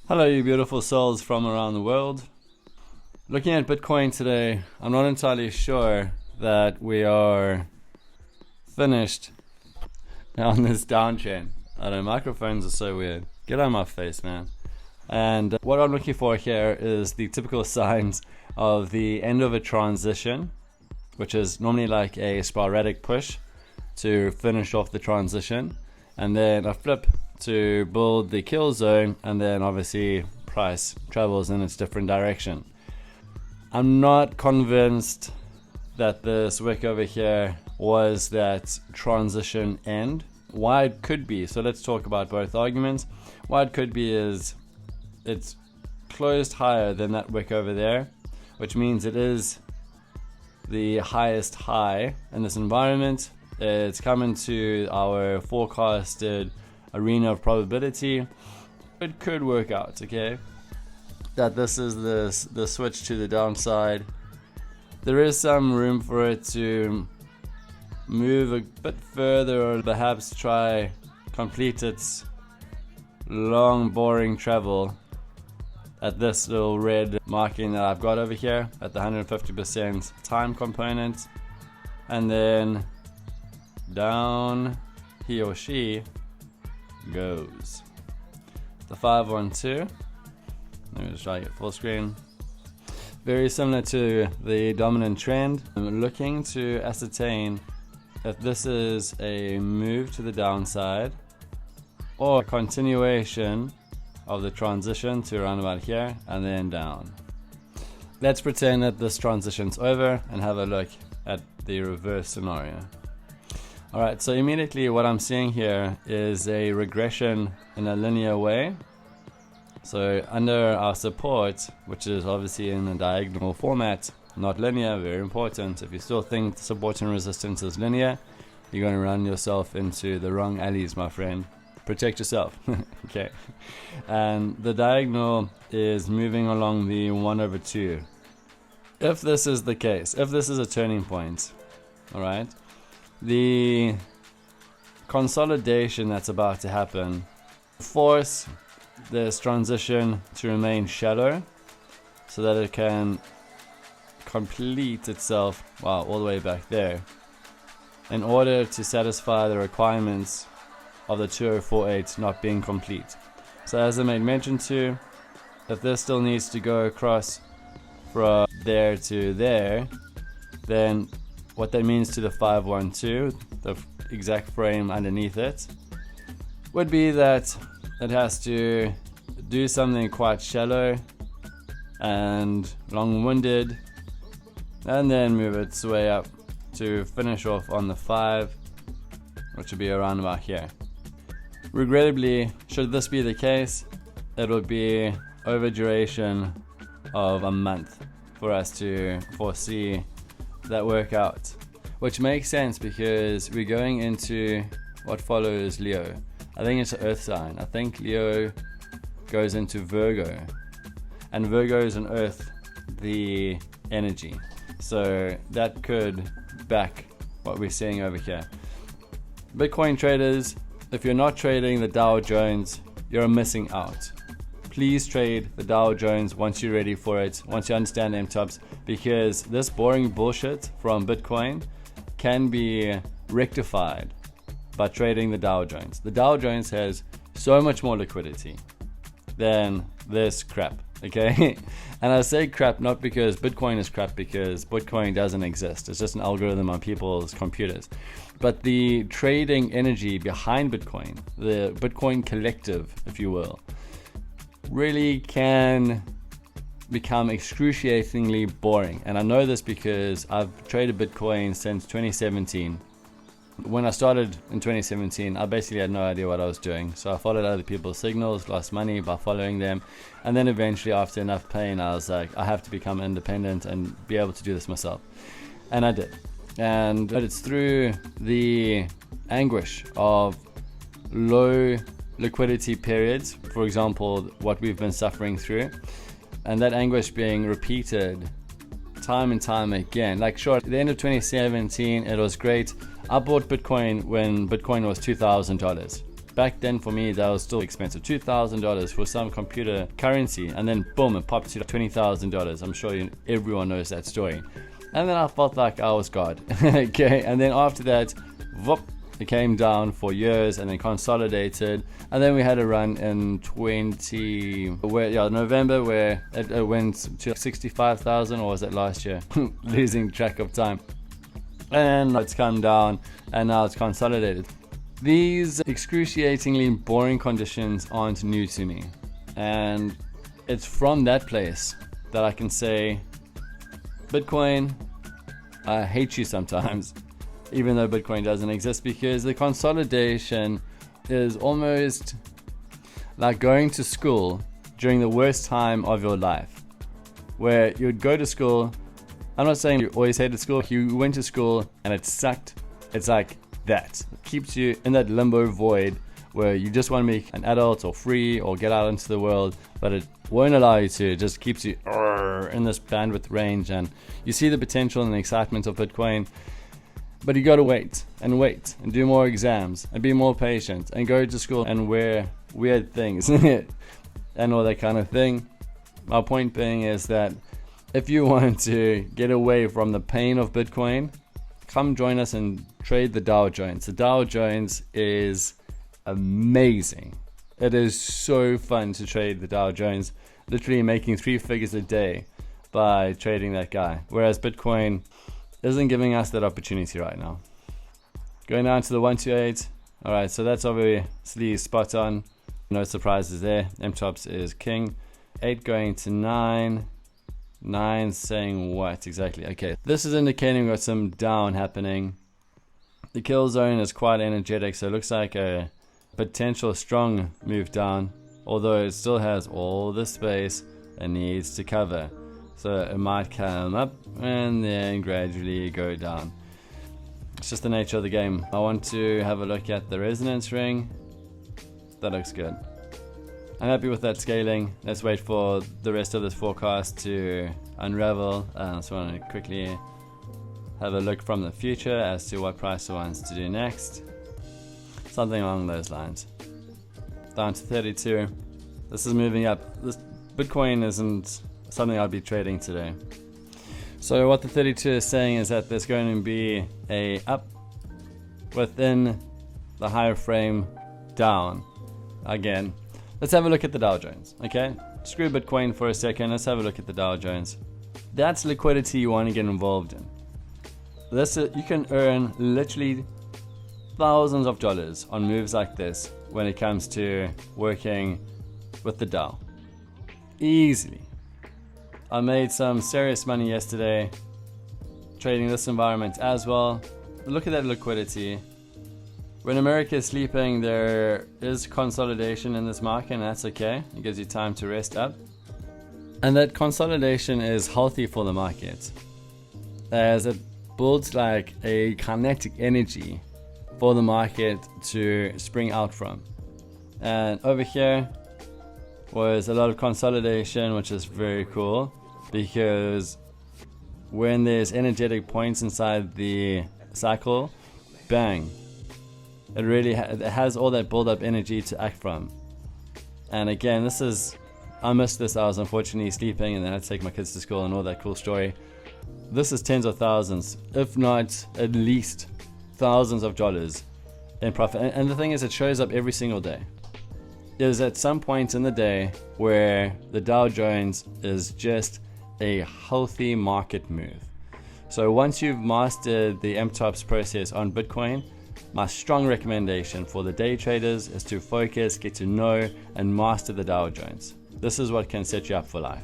Hello, you beautiful souls from around the world. Looking at Bitcoin today, I'm not entirely sure that we are finished on this downtrend. I don't know, microphones are so weird. Get out of my face, man. And what I'm looking for here is the typical signs of the end of a transition, which is normally like a sporadic push to finish off the transition, and then a flip to build the kill zone, and then obviously price travels in its different direction. I'm not convinced that this wick over here was that transition end. Why it could be, so let's talk about both arguments. Why it could be is it's closed higher than that wick over there, which means it is the highest high in this environment. It's coming to our forecasted arena of probability. It could work out, okay, that this is the switch to the downside. There is some room for it to move a bit further, or perhaps try complete its long boring travel at this little red marking that I've got over here at the 150% time component, and then down he or she goes. The 512, let me just try to get full screen. Very similar to the dominant trend. I'm looking to ascertain if this is a move to the downside or a continuation of the transition to around about here and then down. Let's pretend that this transition's over and have a look at the reverse scenario. Alright, so immediately what I'm seeing here is a regression in a linear way. So under our support, which is obviously in a diagonal format, not linear, very important. If you still think support and resistance is linear, you're going to run yourself into the wrong alleys, my friend. Protect yourself. Okay. And the diagonal is moving along the 1/2. If this is the case, if this is a turning point, alright, the consolidation that's about to happen force this transition to remain shallow so that it can complete itself, wow, all the way back there, in order to satisfy the requirements of the 2048 not being complete. So as I made mention to, if this still needs to go across from there to there, then what that means to the 512, the exact frame underneath it, would be that it has to do something quite shallow and long-winded, and then move its way up to finish off on the 5, which would be around about here. Regrettably, should this be the case, it would be over duration of a month for us to foresee that work out, which makes sense because we're going into what follows Leo. I think it's an earth sign. I think Leo goes into Virgo, and Virgo is an earth, the energy. So that could back what we're seeing over here. Bitcoin traders, if you're not trading the Dow Jones, you're missing out. Please trade the Dow Jones once you're ready for it, once you understand MTOPS, because this boring bullshit from Bitcoin can be rectified by trading the Dow Jones. The Dow Jones has so much more liquidity than this crap, okay? And I say crap not because Bitcoin is crap, because Bitcoin doesn't exist. It's just an algorithm on people's computers. But the trading energy behind Bitcoin, the Bitcoin collective, if you will, really can become excruciatingly boring. And I know this because I've traded Bitcoin since 2017. When I started in 2017, I basically had no idea what I was doing. So I followed other people's signals, lost money by following them. And then eventually, after enough pain, I was like, I have to become independent and be able to do this myself. And I did. But it's through the anguish of low liquidity periods, for example, what we've been suffering through, and that anguish being repeated time and time again. Like, sure, at the end of 2017, it was great. I bought Bitcoin when Bitcoin was $2,000. back then for me that was still expensive. $2,000 for some computer currency, and then boom, it popped to $20,000. I'm sure everyone knows that story. And then I felt like I was God. Okay, and then after that, whoop, it came down for years and then consolidated, and then we had a run in November where it went to 65,000, or was it last year? Losing track of time. And it's come down and now it's consolidated. These excruciatingly boring conditions aren't new to me, and it's from that place that I can say, Bitcoin, I hate you sometimes. Even though Bitcoin doesn't exist, because the consolidation is almost like going to school during the worst time of your life, where you'd go to school. I'm not saying you always hated school. You went to school and it sucked. It's like that. It keeps you in that limbo void where you just want to be an adult or free or get out into the world, but it won't allow you to. It just keeps you in this bandwidth range, and you see the potential and the excitement of Bitcoin. But you gotta wait and do more exams and be more patient and go to school and wear weird things and all that kind of thing. My point being is that if you want to get away from the pain of Bitcoin, come join us and trade the Dow Jones. The Dow Jones is amazing. It is so fun to trade the Dow Jones, literally making 3 figures a day by trading that guy. Whereas Bitcoin isn't giving us that opportunity right now. Going down to the 128. Alright, so that's obviously spot on. No surprises there. MTOPS is king. 8 going to 9. 9 saying what exactly? Okay, this is indicating we've got some down happening. The kill zone is quite energetic, so it looks like a potential strong move down, although it still has all the space it needs to cover. So it might come up and then gradually go down. It's just the nature of the game. I want to have a look at the resonance ring. That looks good. I'm happy with that scaling. Let's wait for the rest of this forecast to unravel. I just want to quickly have a look from the future as to what price wants to do next. Something along those lines. Down to 32. This is moving up. This Bitcoin isn't something I'd be trading today. So what the 32 is saying is that there's going to be a up within the higher frame down again. Let's have a look at the Dow Jones. Okay, screw Bitcoin for a second. Let's have a look at the Dow Jones. That's liquidity you want to get involved in. This you can earn literally thousands of dollars on moves like this when it comes to working with the Dow. Easily. I made some serious money yesterday trading this environment as well. Look at that liquidity. When America is sleeping, there is consolidation in this market, and that's okay. It gives you time to rest up. And that consolidation is healthy for the market, as it builds like a kinetic energy for the market to spring out from. And over here was a lot of consolidation, which is very cool, because when there's energetic points inside the cycle, bang, it really it has all that build up energy to act from. And again, I missed this. I was unfortunately sleeping, and then I had to take my kids to school and all that cool story. This is tens of thousands, if not at least thousands of dollars in profit. And the thing is, it shows up every single day. There's at some point in the day where the Dow Jones is just a healthy market move. So once you've mastered the MTOPS process on Bitcoin, my strong recommendation for the day traders is to focus, get to know, and master the Dow Jones. This is what can set you up for life.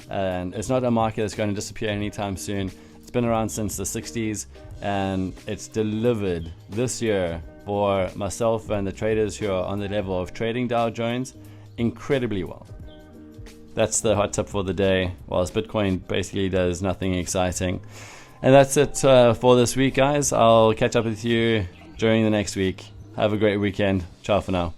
And it's not a market that's going to disappear anytime soon. It's been around since the 60s, and it's delivered this year for myself and the traders who are on the level of trading Dow Jones incredibly well. That's the hot tip for the day, whilst Bitcoin basically does nothing exciting. And that's it for this week, guys. I'll catch up with you during the next week. Have a great weekend. Ciao for now.